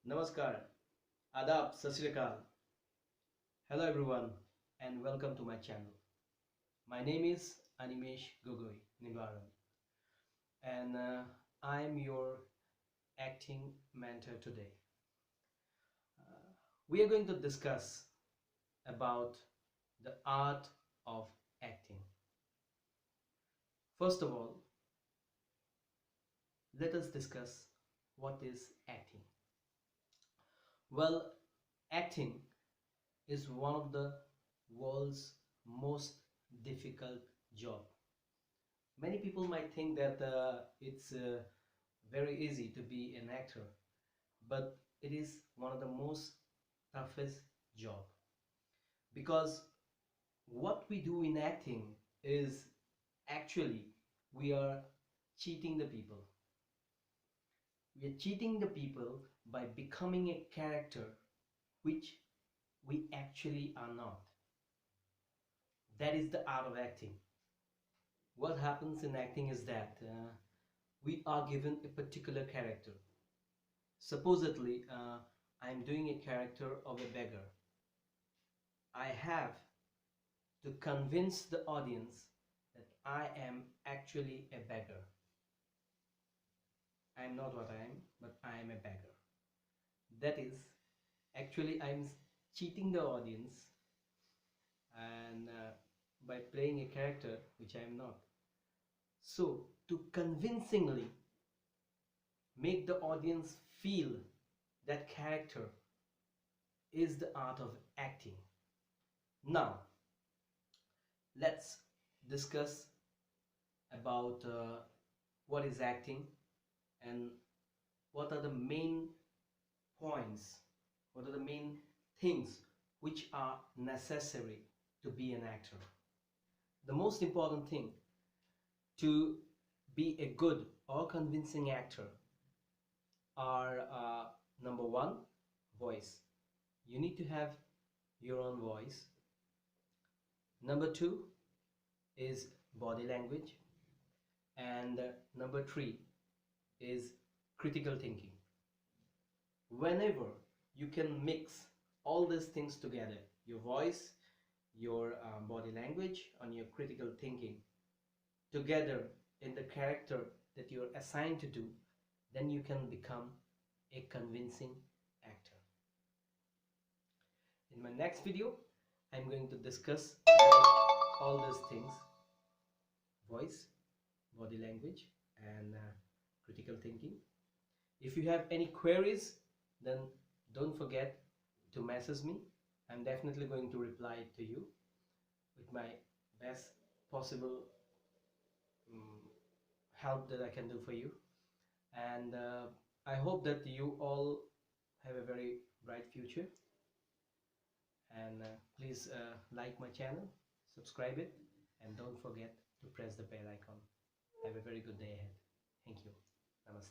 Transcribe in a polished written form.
Namaskar, Adab, Sat Shri Akal. Hello everyone and welcome to my channel. My name is Animesh Gogoi Nivaran and I am your acting mentor today. We are going to discuss about the art of acting. First of all, let us discuss what is acting. Well, acting is one of the world's most difficult job. Many people might think that it's very easy to be an actor, but it is one of the most toughest job because what we do in acting is actually we are cheating the people. We are cheating the people by becoming a character which we actually are not. That is the art of acting. What happens in acting is that we are given a particular character. Supposedly, I am doing a character of a beggar. I have to convince the audience that I am actually a beggar. I am not what I am, but I am a beggar. That is, actually, I am cheating the audience and by playing a character which I am not. So, to convincingly make the audience feel that character is the art of acting. Now, let's discuss about what is acting and what are the main points, what are the main things which are necessary to be an actor. The most important thing to be a good or convincing actor are number one, voice. You need to have your own voice. Number two is body language, and number three is critical thinking. Whenever you can mix all these things together, your voice, your body language and your critical thinking together in the character that you're assigned to do, then you can become a convincing actor. In my next video, I'm going to discuss about all these things: voice, body language and critical thinking. If you have any queries, then don't forget to message me. I'm definitely going to reply to you with my best possible help that I can do for you. And I hope that you all have a very bright future. And please like my channel, subscribe it, and don't forget to press the bell icon. Have a very good day ahead. Thank you. Namaste.